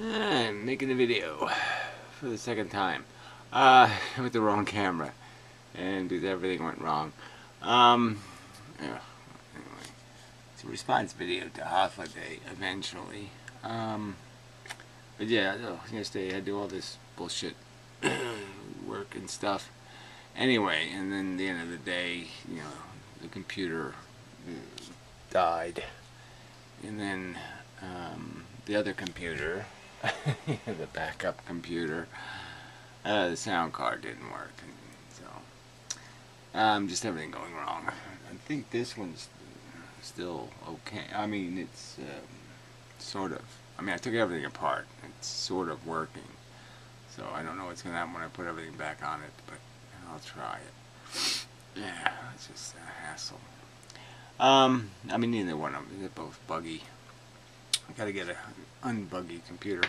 I'm making a video for the second time with the wrong camera, and because everything went wrong. Yeah, anyway, it's a response video to Hythloday eventually. But yeah, yesterday I had to do all this bullshit work and stuff. Anyway, and then at the end of the day, the computer died, and then the other computer, the backup computer, the sound card didn't work, and so just everything going wrong. I think this one's still okay. I mean, it's sort of. I mean, I took everything apart. It's sort of working. So I don't know what's going to happen when I put everything back on it, but I'll try it. Yeah, it's just a hassle. I mean, neither one of them. They're both buggy. I got to get an unbuggy computer,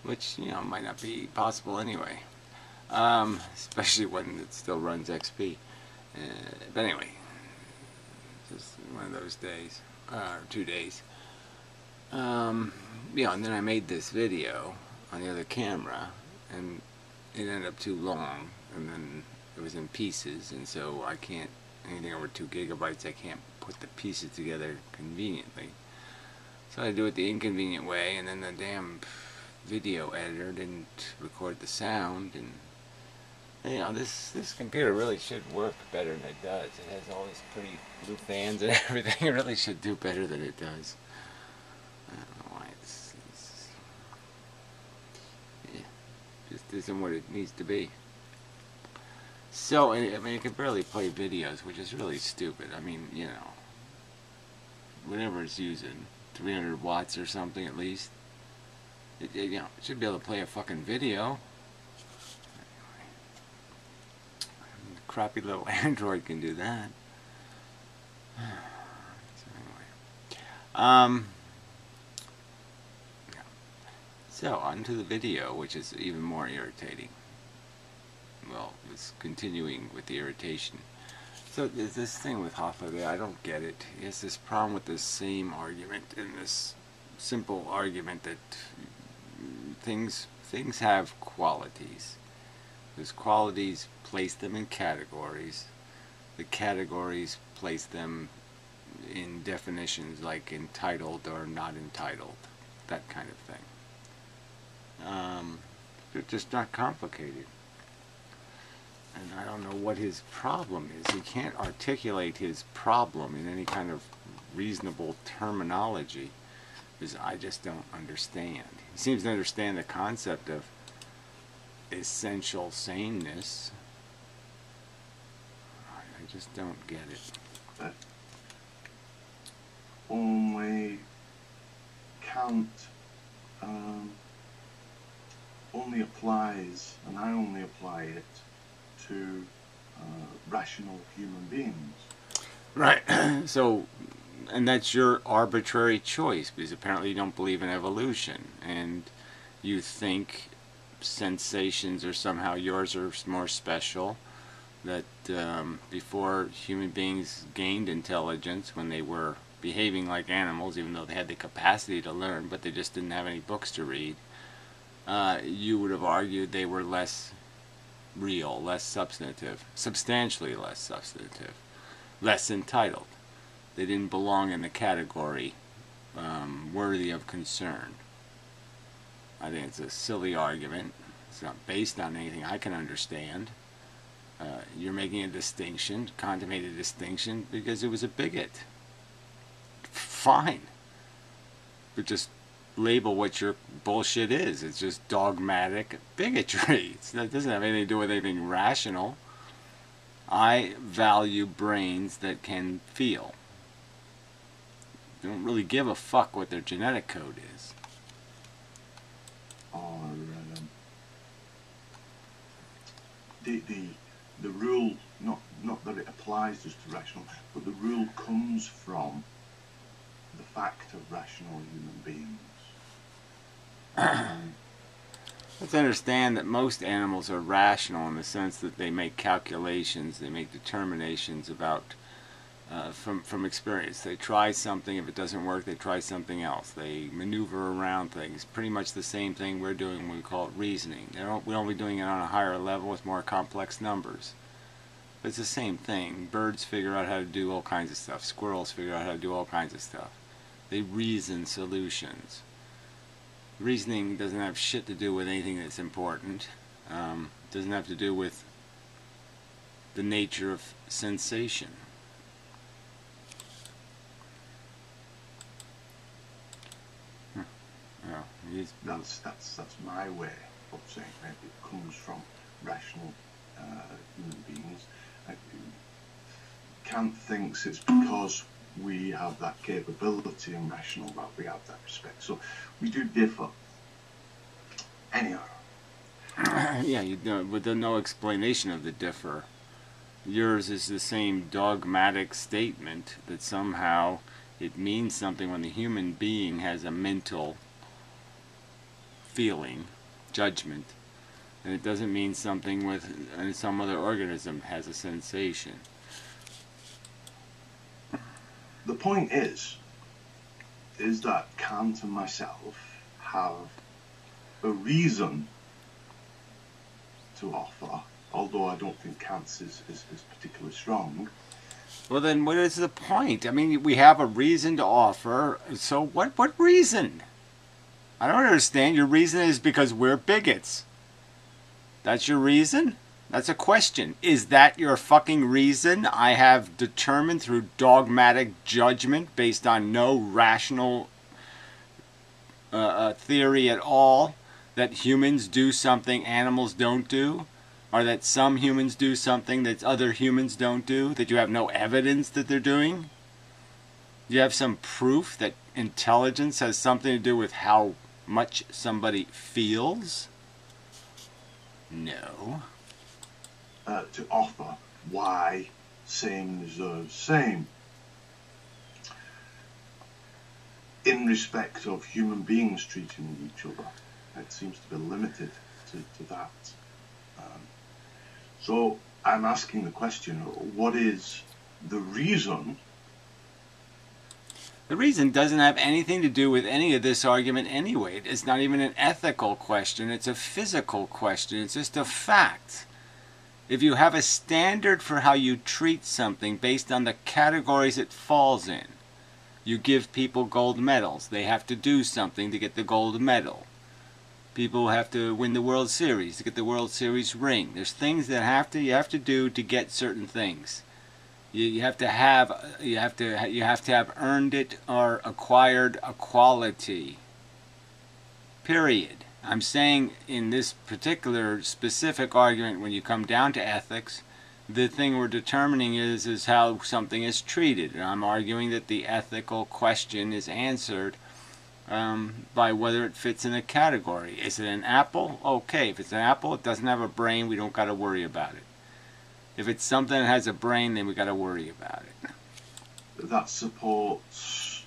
which, might not be possible anyway. Especially when it still runs XP. But anyway, just one of those days, or 2 days. And then I made this video on the other camera, and it ended up too long, and then it was in pieces, and so I can't, anything over 2 gigabytes, I can't put the pieces together conveniently. So I do it the inconvenient way, and then the damn video editor didn't record the sound, and this computer really should work better than it does. It has all these pretty blue fans and everything. It really should do better than it does. I don't know why it's just isn't what it needs to be. So, I mean, it can barely play videos, which is really stupid. I mean, whatever it's using, 300 watts or something at least. It should be able to play a fucking video. Anyway, the crappy little Android can do that. So anyway, so on to the video, which is even more irritating. Well, it's continuing with the irritation. So there's this thing with Hythloday, I don't get it. He has this problem with this same argument, and this simple argument that things have qualities. Those qualities place them in categories. The categories place them in definitions like entitled or not entitled. That kind of thing. They're just not complicated. And I don't know what his problem is. He can't articulate his problem in any kind of reasonable terminology, because I just don't understand. He seems to understand the concept of essential sameness. I just don't get it. That only can't only applies, and I only apply it to rational human beings. Right. So, and that's your arbitrary choice, because apparently you don't believe in evolution, and you think sensations are somehow yours are more special, that before human beings gained intelligence, when they were behaving like animals, even though they had the capacity to learn, but they just didn't have any books to read, you would have argued they were less real, less substantive, substantially less substantive, less entitled. They didn't belong in the category worthy of concern. I think it's a silly argument. It's not based on anything I can understand. You're making a distinction, contemplate a distinction, because it was a bigot. Fine. But just label what your bullshit is. It's just dogmatic bigotry. It doesn't have anything to do with anything rational. I value brains that can feel. They don't really give a fuck what their genetic code is. Or the rule, not that it applies just to rational, but the rule comes from the fact of rational human beings. Let's understand that most animals are rational in the sense that they make calculations, they make determinations about from experience. They try something. If it doesn't work, they try something else. They maneuver around things. Pretty much the same thing we're doing when we call it reasoning. We're only doing it on a higher level with more complex numbers. But it's the same thing. Birds figure out how to do all kinds of stuff. Squirrels figure out how to do all kinds of stuff. They reason solutions. Reasoning doesn't have shit to do with anything that's important. It doesn't have to do with the nature of sensation. That's my way of saying it. It comes from rational human beings. Kant thinks it's because we have that capability and rational that we have that respect. So we do differ. Anyhow. Yeah, but there's no explanation of the differ. Yours is the same dogmatic statement that somehow it means something when the human being has a mental feeling, judgment, and it doesn't mean something with some other organism has a sensation. The point is that Kant and myself have a reason to offer, although I don't think Kant's is particularly strong. Well, then what is the point? I mean, we have a reason to offer, so what reason? I don't understand. Your reason is because we're bigots. That's your reason? That's a question. Is that your fucking reason? I have determined through dogmatic judgment based on no rational theory at all that humans do something animals don't do? Or that some humans do something that other humans don't do? That you have no evidence that they're doing? Do you have some proof that intelligence has something to do with how much somebody feels? No. To offer why same deserves same. In respect of human beings treating each other, it seems to be limited to that. So I'm asking the question, what is the reason? The reason doesn't have anything to do with any of this argument anyway. It's not even an ethical question. It's a physical question. It's just a fact. If you have a standard for how you treat something based on the categories it falls in, you give people gold medals. They have to do something to get the gold medal. People have to win the World Series to get the World Series ring. There's things that you have to do to get certain things. You have to have earned it or acquired a quality. Period. I'm saying in this particular specific argument, when you come down to ethics, the thing we're determining is how something is treated. And I'm arguing that the ethical question is answered by whether it fits in a category. Is it an apple? Okay, if it's an apple, it doesn't have a brain, we don't got to worry about it. If it's something that has a brain, then we got to worry about it. That supports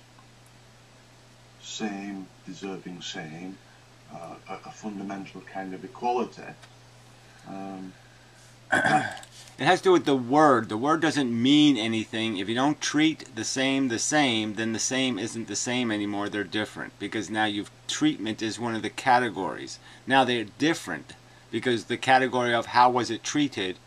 same, deserving same, a fundamental kind of equality. It has to do with the word. The word doesn't mean anything. If you don't treat the same, then the same isn't the same anymore. They're different. Because now treatment is one of the categories. Now they're different. Because the category of how was it treated,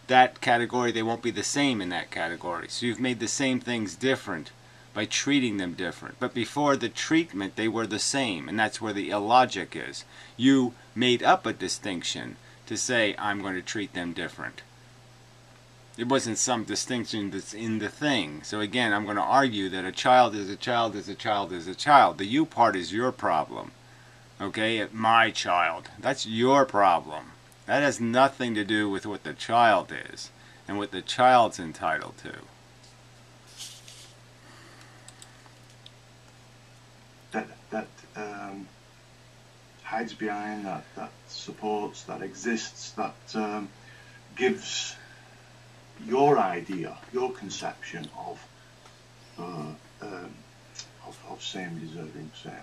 that category, they won't be the same in that category. So you've made the same things different by treating them different. But before the treatment, they were the same. And that's where the illogic is. You made up a distinction to say, I'm going to treat them different. It wasn't some distinction that's in the thing. So again, I'm going to argue that a child is a child is a child is a child. The you part is your problem. Okay? My child. That's your problem. That has nothing to do with what the child is and what the child's entitled to. That hides behind, that supports, that exists, that gives your idea, your conception of same deserving same.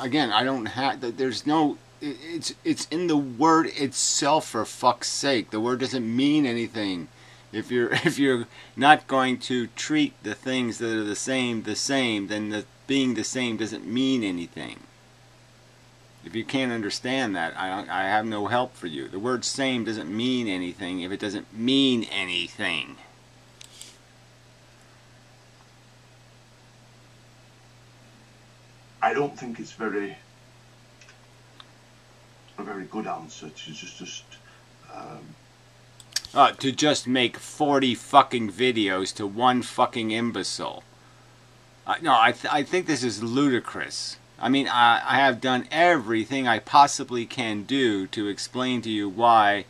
Again, I don't have. There's no. It's in the word itself, for fuck's sake. The word doesn't mean anything. If you're not going to treat the things that are the same, then being the same doesn't mean anything. If you can't understand that, I have no help for you. The word same doesn't mean anything if it doesn't mean anything. I don't think it's a very good answer to just make 40 fucking videos to one fucking imbecile. No, I think this is ludicrous. I mean, I have done everything I possibly can do to explain to you why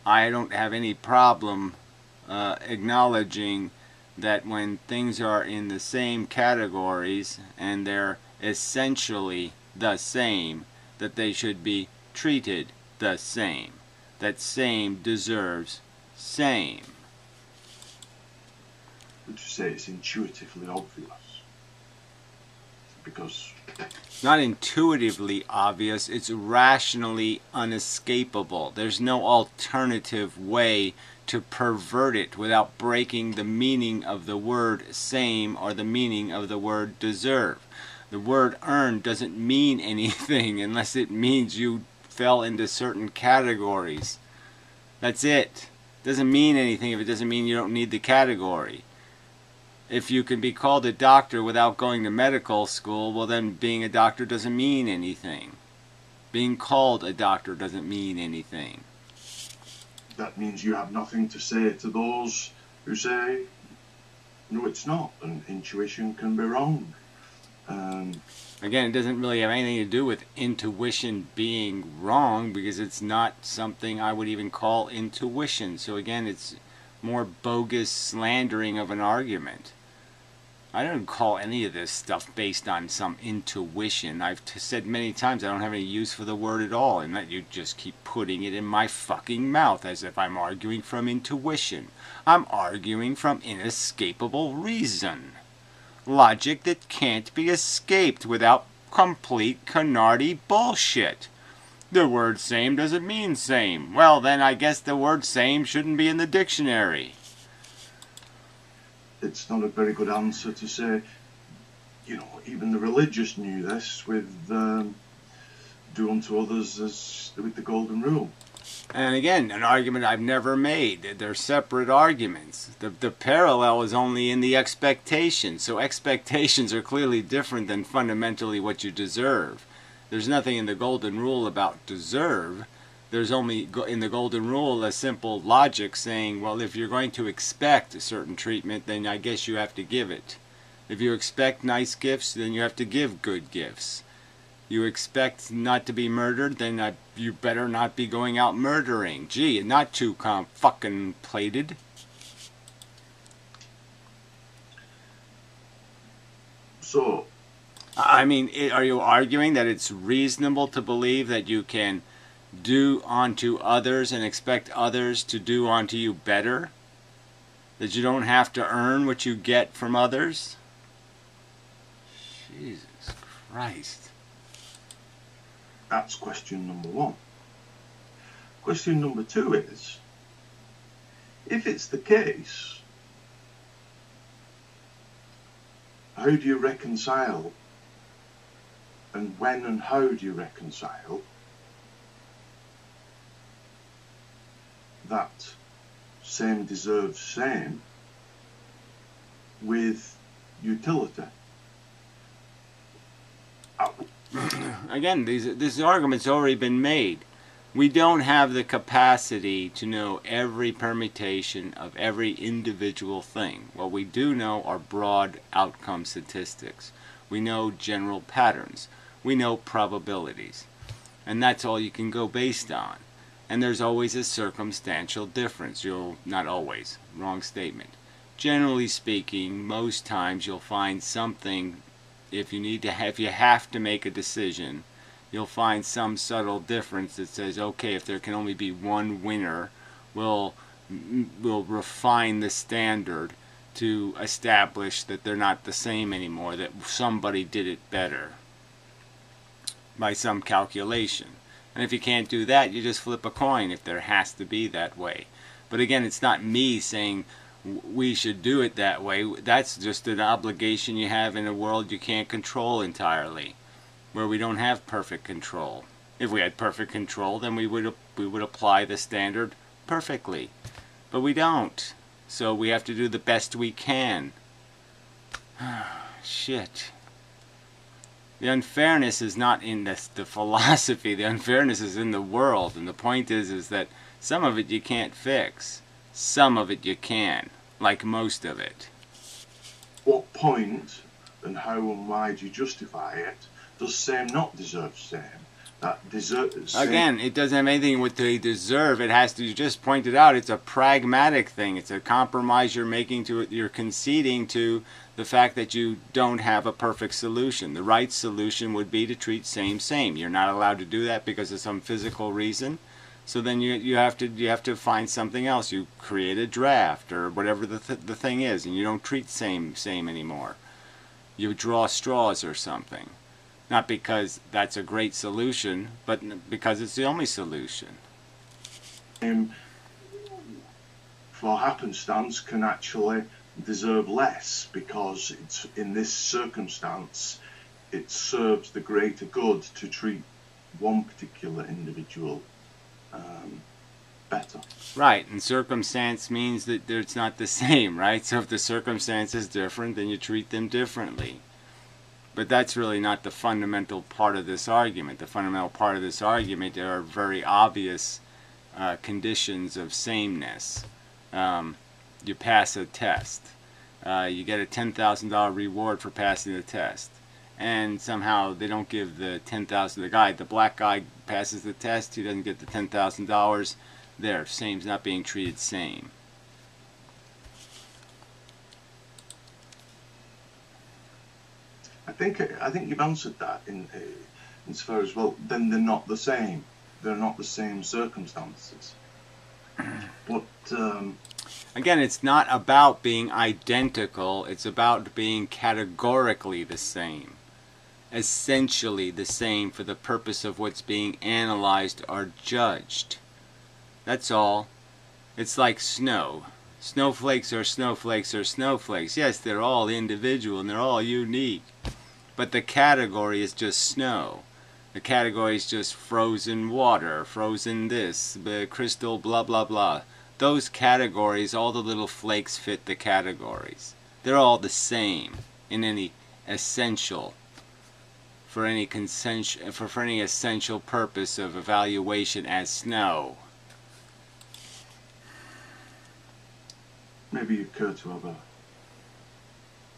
I don't have any problem acknowledging that when things are in the same categories and they're essentially the same, that they should be treated the same. That same deserves same. Would you say it's intuitively obvious? Because it's not intuitively obvious, it's rationally unescapable. There's no alternative way to pervert it without breaking the meaning of the word same or the meaning of the word deserve. The word earn doesn't mean anything unless it means you fell into certain categories. That's it. Doesn't mean anything if it doesn't mean you don't need the category. If you can be called a doctor without going to medical school, well then being a doctor doesn't mean anything. Being called a doctor doesn't mean anything. That means you have nothing to say to those who say, no, it's not, and intuition can be wrong. Again, it doesn't really have anything to do with intuition being wrong, because it's not something I would even call intuition. So again, it's more bogus slandering of an argument. I don't call any of this stuff based on some intuition. I've said many times I don't have any use for the word at all, and that you just keep putting it in my fucking mouth as if I'm arguing from intuition. I'm arguing from inescapable reason. Logic that can't be escaped without complete canardy bullshit. The word same doesn't mean same. Well, then I guess the word same shouldn't be in the dictionary. It's not a very good answer to say, you know, even the religious knew this with do unto others as with the golden rule. And again, an argument I've never made. They're separate arguments. The parallel is only in the expectation. So expectations are clearly different than fundamentally what you deserve. There's nothing in the golden rule about deserve. There's only in the golden rule a simple logic saying, well, if you're going to expect a certain treatment, then I guess you have to give it. If you expect nice gifts, then you have to give good gifts. You expect not to be murdered, then you better not be going out murdering. Gee, not too fucking plated. So, I mean, are you arguing that it's reasonable to believe that you can do unto others and expect others to do unto you better? That you don't have to earn what you get from others? Jesus Christ. That's question number one. Question number two is, if it's the case, how do you reconcile, and when and how do you reconcile that same deserves same with utility? Again, this argument's already been made. We don't have the capacity to know every permutation of every individual thing. What we do know are broad outcome statistics. We know general patterns. We know probabilities. And that's all you can go based on. And there's always a circumstantial difference. Not always, wrong statement. Generally speaking, most times you'll find something. If you have to make a decision, you'll find some subtle difference that says, okay, if there can only be one winner, we'll refine the standard to establish that they're not the same anymore, that somebody did it better by some calculation. And if you can't do that, you just flip a coin if there has to be that way. But again, it's not me saying we should do it that way. That's just an obligation you have in a world you can't control entirely, where we don't have perfect control. If we had perfect control, then we would apply the standard perfectly. But we don't. So we have to do the best we can. Shit. The unfairness is not in the philosophy. The unfairness is in the world. And the point is that some of it you can't fix. Some of it you can. Like most of it. What point and how and why do you justify it? Does same not deserve same? That deserves same. Again, it doesn't have anything with they deserve. It has to, you just pointed out, it's a pragmatic thing. It's a compromise you're making to it. You're conceding to the fact that you don't have a perfect solution. The right solution would be to treat same. You're not allowed to do that because of some physical reason. So then you have to find something else. You create a draft or whatever the thing is, and you don't treat same anymore. You draw straws or something. Not because that's a great solution, but because it's the only solution. For happenstance can actually deserve less because it's in this circumstance it serves the greater good to treat one particular individual better. Right, and circumstance means that it's not the same, right? So if the circumstance is different, then you treat them differently. But that's really not the fundamental part of this argument. The fundamental part of this argument are very obvious conditions of sameness. You pass a test. You get a $10,000 reward for passing the test. And somehow they don't give the $10,000. The black guy passes the test, he doesn't get the $10,000. There, same's not being treated same. I think you've answered that in as far as, well, then they're not the same. They're not the same circumstances. But again, it's not about being identical. It's about being categorically the same. Essentially the same for the purpose of what's being analyzed or judged. That's all. It's like snow. Snowflakes are snowflakes are snowflakes. Yes, they're all individual and they're all unique. But the category is just snow. The category is just frozen water, frozen this, the crystal, blah, blah, blah. Those categories, all the little flakes fit the categories. They're all the same in any essential, for any essential purpose of evaluation as snow. Maybe you care to have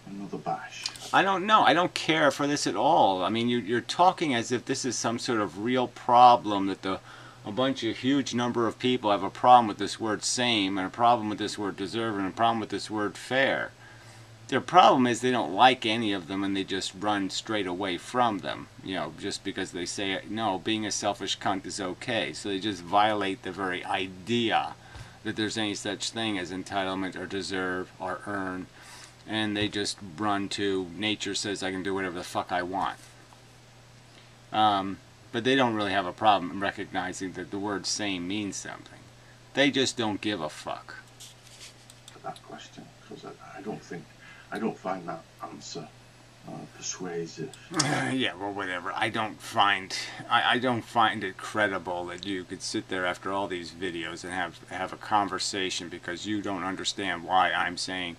another bash. I don't know. I don't care for this at all. I mean, you're talking as if this is some sort of real problem, that a bunch of huge number of people have a problem with this word same, and a problem with this word deserve, and a problem with this word fair. Their problem is they don't like any of them, and they just run straight away from them. You know, just because they say, no, being a selfish cunt is okay. So they just violate the very idea that there's any such thing as entitlement or deserve or earn. And they just run to, nature says I can do whatever the fuck I want. But they don't really have a problem recognizing that the word same means something. They just don't give a fuck. For that question, because I don't find that answer persuasive. Yeah, well, whatever. I don't find it credible that you could sit there after all these videos and have a conversation because you don't understand why I'm saying,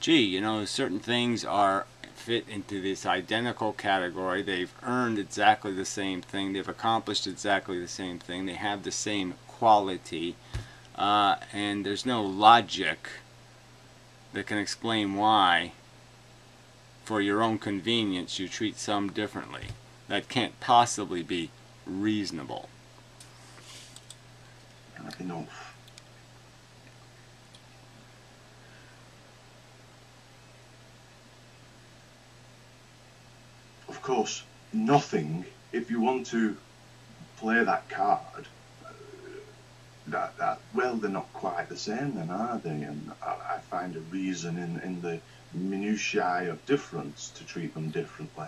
gee, you know, certain things are fit into this identical category. They've earned exactly the same thing. They've accomplished exactly the same thing. They have the same quality. And there's no logic that can explain why, for your own convenience, you treat some differently. That can't possibly be reasonable. Enough. Of course, nothing, if you want to play that card, well, they're not quite the same then, are they? And I find a reason in the minutiae of difference to treat them differently.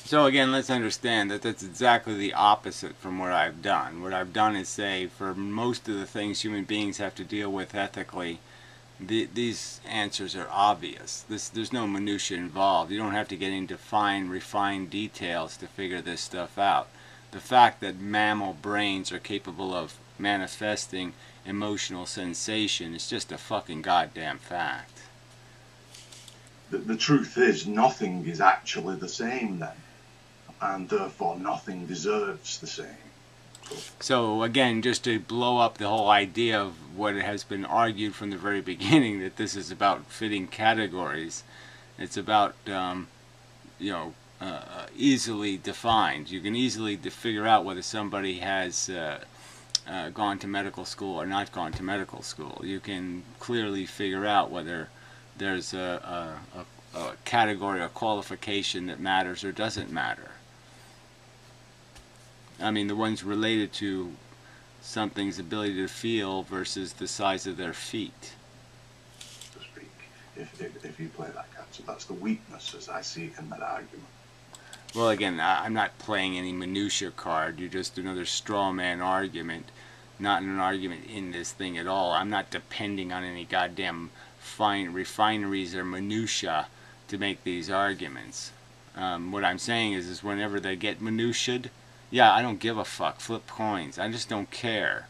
So again, let's understand that that's exactly the opposite from what I've done. What I've done is say, for most of the things human beings have to deal with ethically, these answers are obvious. There's no minutia involved. You don't have to get into fine, refined details to figure this stuff out. The fact that mammal brains are capable of manifesting emotional sensation is just a fucking goddamn fact. The truth is, nothing is actually the same then, and therefore nothing deserves the same. So again, just to blow up the whole idea of what has been argued from the very beginning, that this is about fitting categories. It's about easily defined. You can easily figure out whether somebody has gone to medical school or not gone to medical school. You can clearly figure out whether there's a category or qualification that matters or doesn't matter. I mean, the ones related to something's ability to feel versus the size of their feet. To speak, if you play that card, so that's the weakness as I see it in that argument. Well, again, I'm not playing any minutia card. You're just another straw man argument, not an argument in this thing at all. I'm not depending on any goddamn fine refineries or minutia to make these arguments. What I'm saying is whenever they get minutiaed, yeah, I don't give a fuck. Flip coins. I just don't care.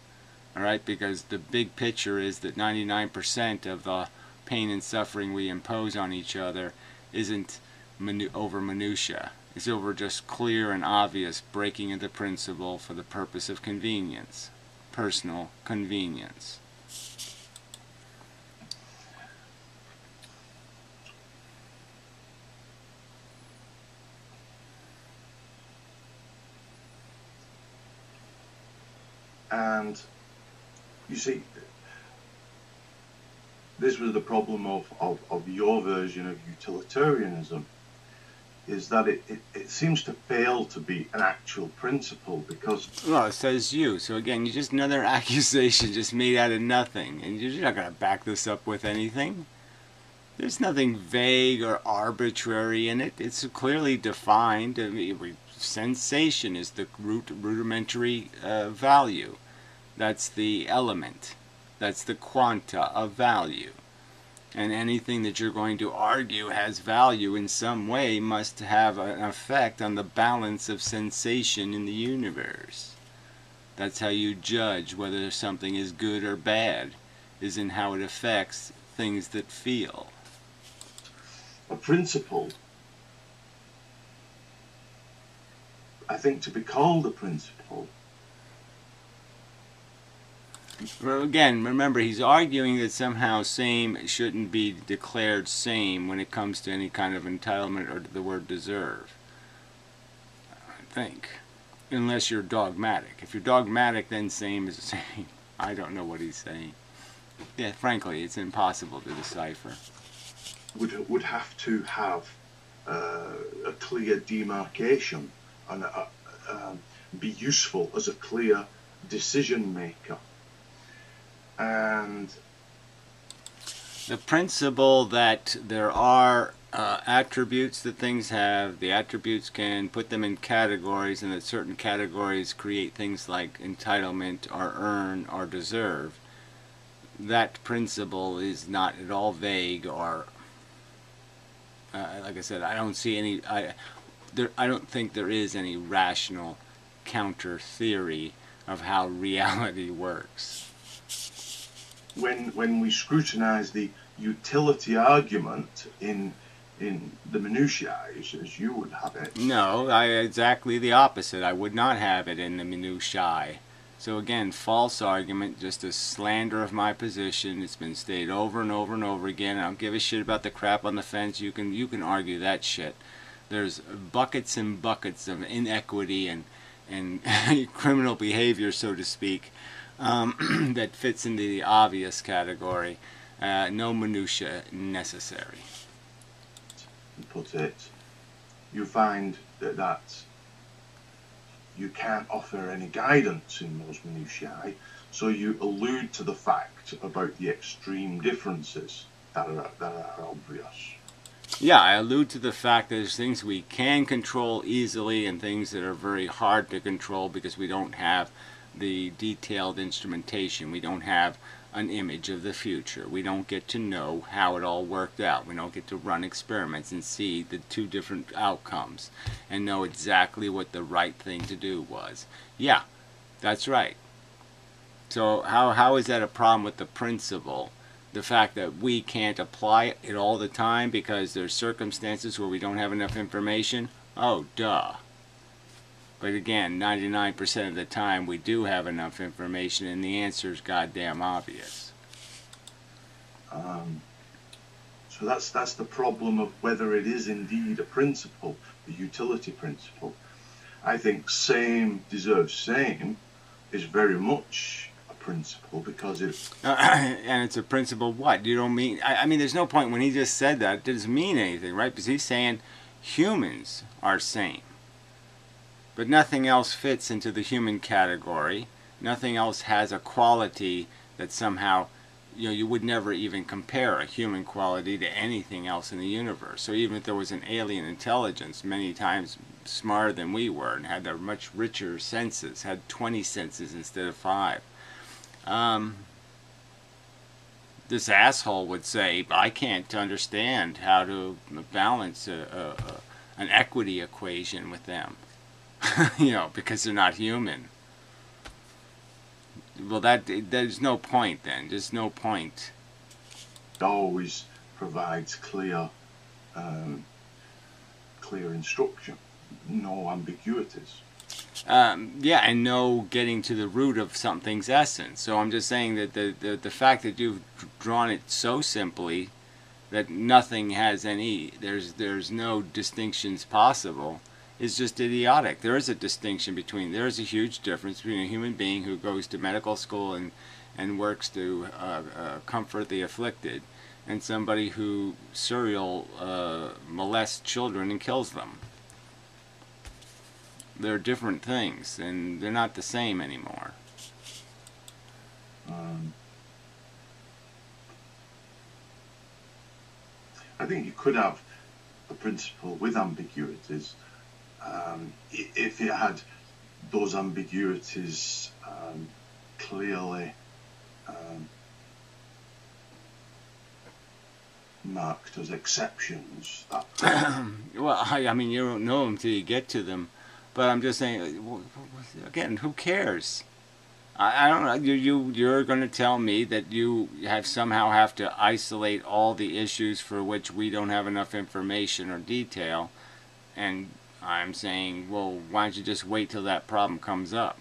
Alright? Because the big picture is that 99% of the pain and suffering we impose on each other isn't over minutia. It's over just clear and obvious breaking of the principle for the purpose of convenience. Personal convenience. And you see, this was the problem of your version of utilitarianism, is that it seems to fail to be an actual principle because... Well, it says you. So again, you're just another accusation just made out of nothing. And you're not going to back this up with anything. There's nothing vague or arbitrary in it. It's clearly defined. I mean, sensation is the rudimentary value. That's the element. That's the quanta of value. And anything that you're going to argue has value in some way must have an effect on the balance of sensation in the universe. That's how you judge whether something is good or bad, is in how it affects things that feel. A principle, I think, to be called a principle. Well, again, remember, he's arguing that somehow same shouldn't be declared same when it comes to any kind of entitlement or the word deserve. I think. Unless you're dogmatic. If you're dogmatic, then same is same. I don't know what he's saying. Yeah, frankly, it's impossible to decipher. Would have to have a clear demarcation and be useful as a clear decision maker. And the principle that there are attributes that things have, the attributes can put them in categories, and that certain categories create things like entitlement or earn or deserve, that principle is not at all vague or like I said, I don't see any I don't think there is any rational counter theory of how reality works. When we scrutinize the utility argument in the minutiae, as you would have it. No, exactly the opposite. I would not have it in the minutiae. So again, false argument, just a slander of my position. It's been stated over and over and over again. I don't give a shit about the crap on the fence. You can argue that shit. There's buckets and buckets of inequity and criminal behavior, so to speak, that fits into the obvious category. No minutia necessary. Put it, you find that you can't offer any guidance in those minutiae, so you allude to the fact about the extreme differences that are obvious. Yeah, I allude to the fact that there's things we can control easily and things that are very hard to control because we don't have the detailed instrumentation. We don't have an image of the future. We don't get to know how it all worked out. We don't get to run experiments and see the two different outcomes and know exactly what the right thing to do was. Yeah, that's right. So how is that a problem with the principle? The fact that we can't apply it all the time because there's circumstances where we don't have enough information? Oh, duh. But again, 99% of the time we do have enough information and the answer is goddamn obvious. So that's the problem of whether it is indeed a principle, a utility principle. I think same deserves same is very much a principle because it... and it's a principle what? You don't mean... I mean, there's no point when he just said that. It doesn't mean anything, right? Because he's saying humans are same. But nothing else fits into the human category. Nothing else has a quality that somehow, you would never even compare a human quality to anything else in the universe. So even if there was an alien intelligence many times smarter than we were and had a much richer senses, had 20 senses instead of 5, this asshole would say, I can't understand how to balance an equity equation with them. Because they're not human. Well, there's no point then. There's no point. It always provides clear instruction, no ambiguities. Yeah, and no getting to the root of something's essence. So I'm just saying that the fact that you've drawn it so simply that nothing has any, there's no distinctions possible, is just idiotic. There is a distinction there is a huge difference between a human being who goes to medical school and works to comfort the afflicted and somebody who serial molests children and kills them. They're different things, and they're not the same anymore. I think you could have a principle with ambiguities if it had those ambiguities clearly marked as exceptions. Well, I mean, you don't know them till you get to them. But I'm just saying, again, who cares? I don't know. You're going to tell me that you somehow have to isolate all the issues for which we don't have enough information or detail, and I'm saying, well, why don't you just wait till that problem comes up?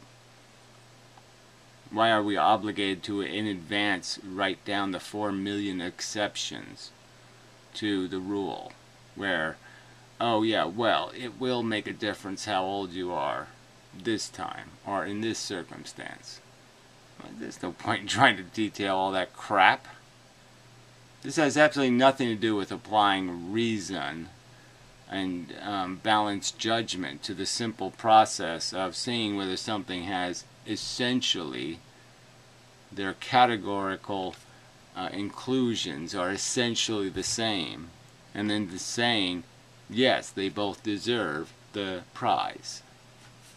Why are we obligated to, in advance, write down the 4 million exceptions to the rule, where, oh yeah, well, it will make a difference how old you are this time, or in this circumstance. Well, there's no point in trying to detail all that crap. This has absolutely nothing to do with applying reason and balanced judgment to the simple process of seeing whether something has essentially their categorical inclusions are essentially the same, and then saying, yes, they both deserve the prize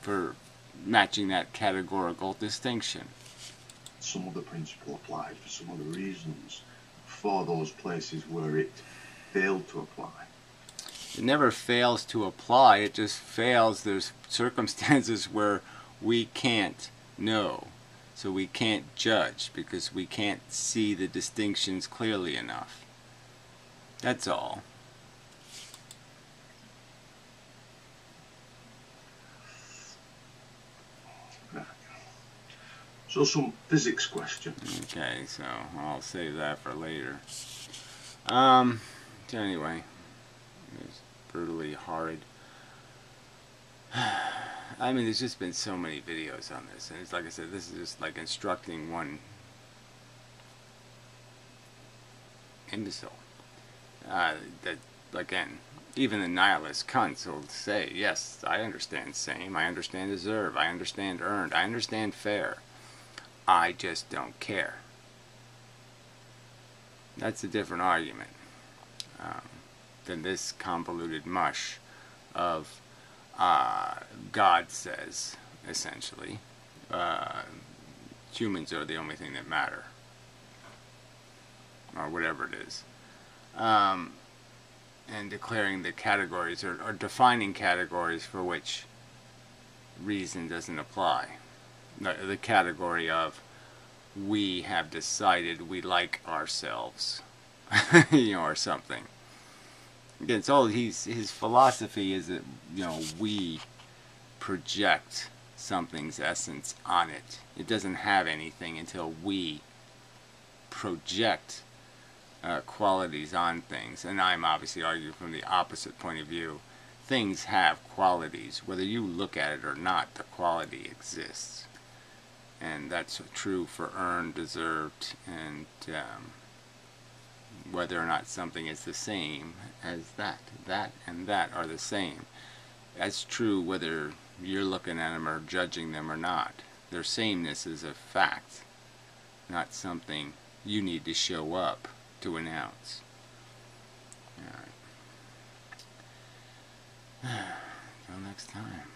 for matching that categorical distinction. Some other principle applied for some other reasons for those places where it failed to apply. It never fails to apply, it just fails. There's circumstances where we can't know, so we can't judge because we can't see the distinctions clearly enough. That's all. So some physics questions. Okay, so I'll save that for later. So anyway, it's brutally horrid. I mean, there's just been so many videos on this, and it's like I said, this is just like instructing one imbecile. That, again, even the nihilist cunts will say, yes, I understand same, I understand deserve, I understand earned, I understand fair. I just don't care. That's a different argument. than this convoluted mush of God says, essentially, humans are the only thing that matter, or whatever it is, and declaring the categories, or defining categories for which reason doesn't apply. The category of, we have decided we like ourselves, or something. Again, it's all, his philosophy is that, we project something's essence on it. It doesn't have anything until we project qualities on things. And I'm obviously arguing from the opposite point of view. Things have qualities. Whether you look at it or not, the quality exists. And that's true for earned, deserved, and whether or not something is the same as that. That and that are the same. That's true whether you're looking at them or judging them or not. Their sameness is a fact, not something you need to show up to announce. All right. Until next time.